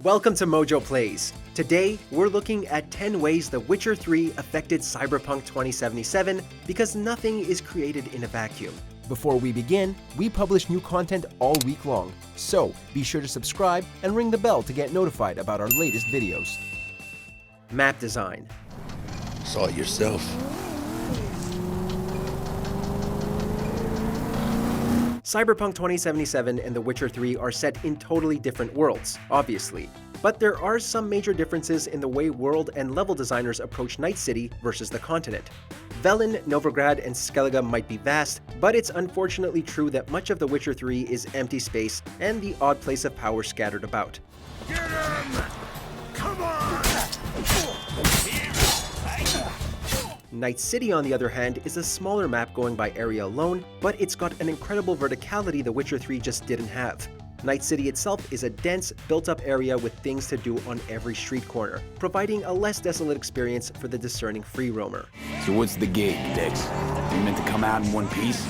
Welcome to MojoPlays. Today, we're looking at 10 ways The Witcher 3 affected Cyberpunk 2077 because nothing is created in a vacuum. Before we begin, we publish new content all week long, so be sure to subscribe and ring the bell to get notified about our latest videos. Map design. Saw it yourself. Cyberpunk 2077 and The Witcher 3 are set in totally different worlds, obviously. But there are some major differences in the way world and level designers approach Night City versus the continent. Velen, Novigrad, and Skellige might be vast, but it's unfortunately true that much of The Witcher 3 is empty space and the odd place of power scattered about. Get him! Come on! Night City, on the other hand, is a smaller map going by area alone, but it's got an incredible verticality The Witcher 3 just didn't have. Night City itself is a dense, built-up area with things to do on every street corner, providing a less desolate experience for the discerning free roamer. So what's the gig, Dex? You meant to come out in one piece?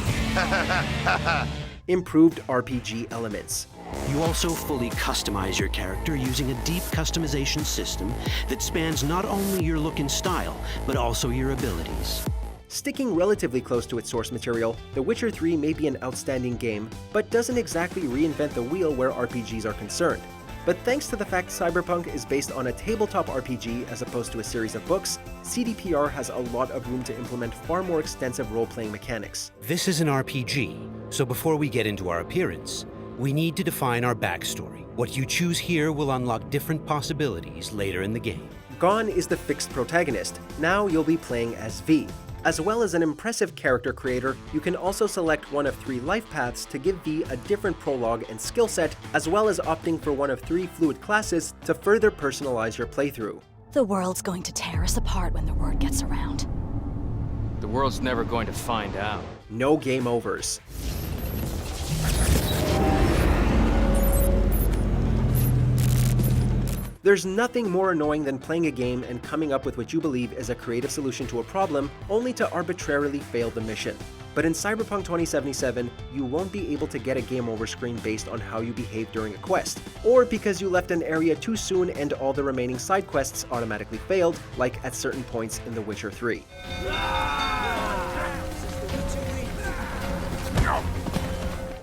Improved RPG elements. You also fully customize your character using a deep customization system that spans not only your look and style, but also your abilities. Sticking relatively close to its source material, The Witcher 3 may be an outstanding game, but doesn't exactly reinvent the wheel where RPGs are concerned. But thanks to the fact Cyberpunk is based on a tabletop RPG as opposed to a series of books, CDPR has a lot of room to implement far more extensive role-playing mechanics. This is an RPG, so before we get into our appearance, we need to define our backstory. What you choose here will unlock different possibilities later in the game. Gon is the fixed protagonist. Now you'll be playing as V. As well as an impressive character creator, you can also select one of 3 life paths to give V a different prologue and skill set, as well as opting for one of 3 fluid classes to further personalize your playthrough. The world's going to tear us apart when the word gets around. The world's never going to find out. No game overs. There's nothing more annoying than playing a game and coming up with what you believe is a creative solution to a problem, only to arbitrarily fail the mission. But in Cyberpunk 2077, you won't be able to get a game over screen based on how you behave during a quest, or because you left an area too soon and all the remaining side quests automatically failed, like at certain points in The Witcher 3.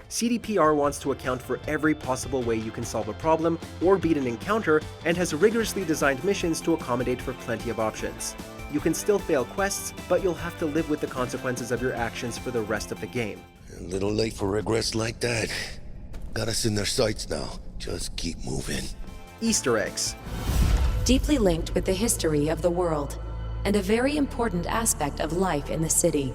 CDPR wants to account for every possible way you can solve a problem or beat an encounter, and has rigorously designed missions to accommodate for plenty of options. You can still fail quests, but you'll have to live with the consequences of your actions for the rest of the game. A little late for regrets like that. Got us in their sights now. Just keep moving. Easter eggs. Deeply linked with the history of the world, and a very important aspect of life in the city.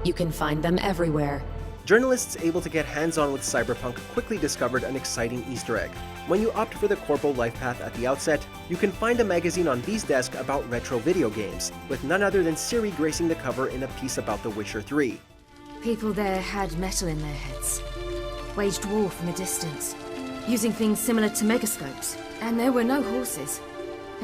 You can find them everywhere. Journalists able to get hands-on with Cyberpunk quickly discovered an exciting Easter egg. When you opt for the Corpo life path at the outset, you can find a magazine on V's desk about retro video games, with none other than Ciri gracing the cover in a piece about The Witcher 3. People there had metal in their heads, waged war from a distance, using things similar to megascopes. And there were no horses.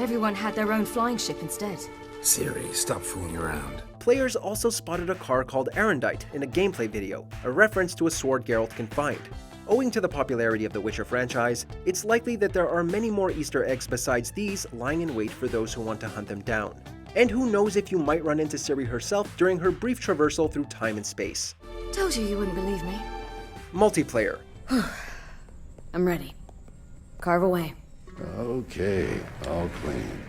Everyone had their own flying ship instead. Ciri, stop fooling around. Players also spotted a car called Arendite in a gameplay video, a reference to a sword Geralt can find. Owing to the popularity of the Witcher franchise, it's likely that there are many more Easter eggs besides these lying in wait for those who want to hunt them down. And who knows if you might run into Ciri herself during her brief traversal through time and space. Told you wouldn't believe me. Multiplayer. I'm ready. Carve away. Okay, all clean.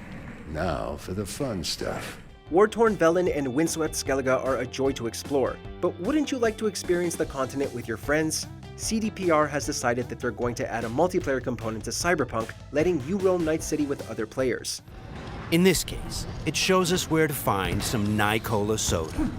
Now for the fun stuff. War-torn Velen and windswept Skellige are a joy to explore, but wouldn't you like to experience the continent with your friends? CDPR has decided that they're going to add a multiplayer component to Cyberpunk, letting you roam Night City with other players. In this case, it shows us where to find some Nicola soda.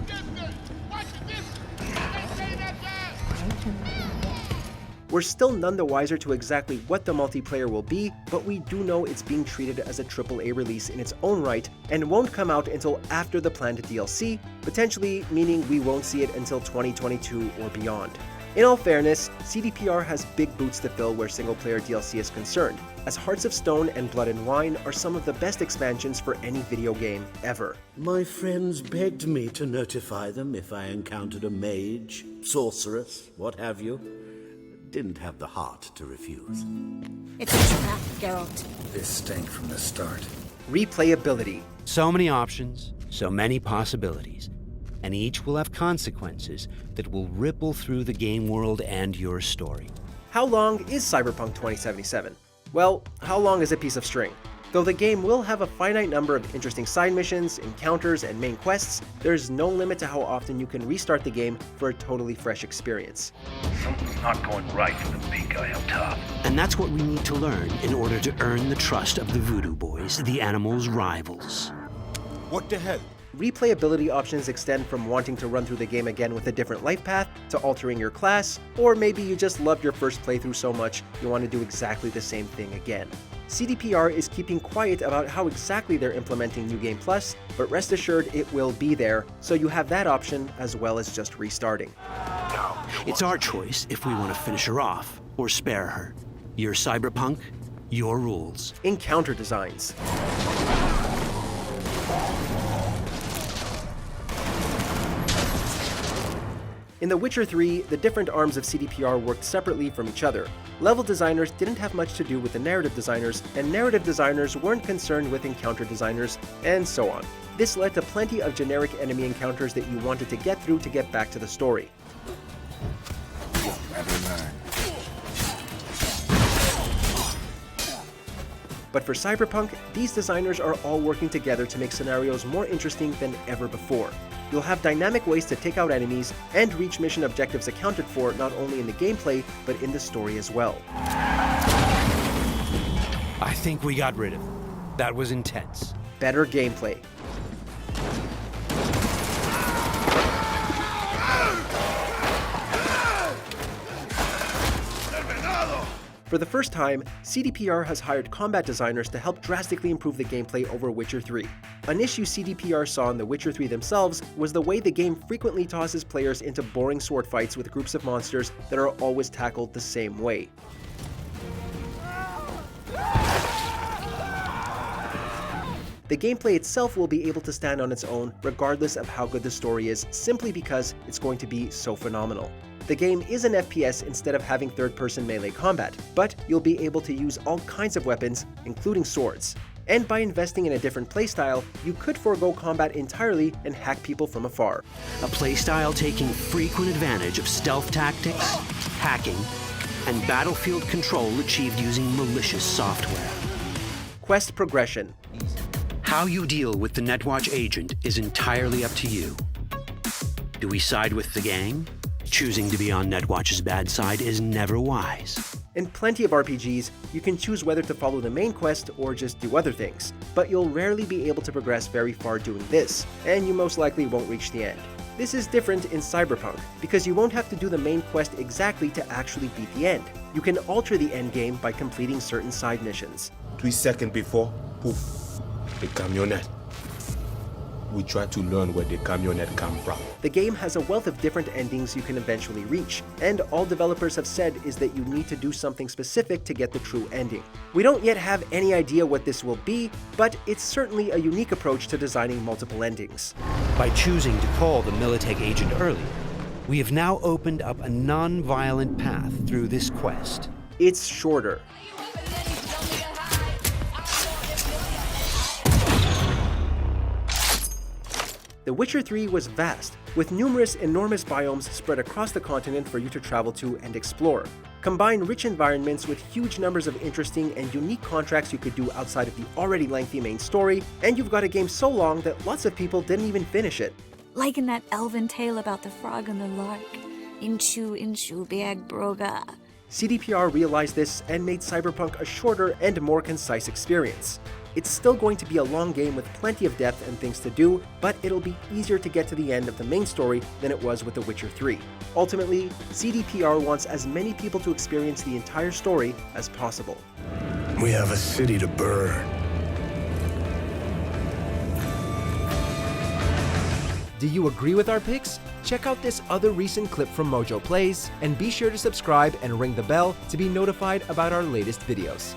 We're still none the wiser to exactly what the multiplayer will be, but we do know it's being treated as a AAA release in its own right and won't come out until after the planned DLC, potentially meaning we won't see it until 2022 or beyond. In all fairness, CDPR has big boots to fill where single-player DLC is concerned, as Hearts of Stone and Blood and Wine are some of the best expansions for any video game ever. My friends begged me to notify them if I encountered a mage, sorceress, what have you. didn't have the heart to refuse. It's a trap, Geralt. This stank from the start. Replayability. So many options, so many possibilities, and each will have consequences that will ripple through the game world and your story. How long is Cyberpunk 2077? Well, how long is a piece of string? Though the game will have a finite number of interesting side missions, encounters, and main quests, there's no limit to how often you can restart the game for a totally fresh experience. Something's not going right for the big guy up top. And that's what we need to learn in order to earn the trust of the Voodoo Boys, the animals' rivals. What the hell? Replayability options extend from wanting to run through the game again with a different life path, to altering your class, or maybe you just loved your first playthrough so much you want to do exactly the same thing again. CDPR is keeping quiet about how exactly they're implementing New Game Plus, but rest assured it will be there, so you have that option as well as just restarting. It's our choice if we want to finish her off or spare her. Your Cyberpunk, your rules. Encounter designs. In The Witcher 3, the different arms of CDPR worked separately from each other. Level designers didn't have much to do with the narrative designers, and narrative designers weren't concerned with encounter designers, and so on. This led to plenty of generic enemy encounters that you wanted to get through to get back to the story. But for Cyberpunk, these designers are all working together to make scenarios more interesting than ever before. You'll have dynamic ways to take out enemies and reach mission objectives accounted for not only in the gameplay, but in the story as well. I think we got rid of it. That was intense. Better gameplay. For the first time, CDPR has hired combat designers to help drastically improve the gameplay over Witcher 3. An issue CDPR saw in The Witcher 3 themselves was the way the game frequently tosses players into boring sword fights with groups of monsters that are always tackled the same way. The gameplay itself will be able to stand on its own regardless of how good the story is, simply because it's going to be so phenomenal. The game is an FPS instead of having third-person melee combat, but you'll be able to use all kinds of weapons, including swords. And by investing in a different playstyle, you could forego combat entirely and hack people from afar. A playstyle taking frequent advantage of stealth tactics, hacking, and battlefield control achieved using malicious software. Quest progression. How you deal with the Netwatch agent is entirely up to you. Do we side with the gang? Choosing to be on Netwatch's bad side is never wise. In plenty of RPGs, you can choose whether to follow the main quest or just do other things, but you'll rarely be able to progress very far doing this, and you most likely won't reach the end. This is different in Cyberpunk, because you won't have to do the main quest exactly to actually beat the end. You can alter the end game by completing certain side missions. 3 seconds before, poof, the camionette. We try to learn where the camionette come from. The game has a wealth of different endings you can eventually reach, and all developers have said is that you need to do something specific to get the true ending. We don't yet have any idea what this will be, but it's certainly a unique approach to designing multiple endings. By choosing to call the Militech agent earlier, we have now opened up a non-violent path through this quest. It's shorter. The Witcher 3 was vast, with numerous enormous biomes spread across the continent for you to travel to and explore. Combine rich environments with huge numbers of interesting and unique contracts you could do outside of the already lengthy main story, and you've got a game so long that lots of people didn't even finish it. Like in that elven tale about the frog and the lark. Inchu, inchu, biag broga. CDPR realized this and made Cyberpunk a shorter and more concise experience. It's still going to be a long game with plenty of depth and things to do, but it'll be easier to get to the end of the main story than it was with The Witcher 3. Ultimately, CDPR wants as many people to experience the entire story as possible. We have a city to burn. Do you agree with our picks? Check out this other recent clip from MojoPlays, and be sure to subscribe and ring the bell to be notified about our latest videos.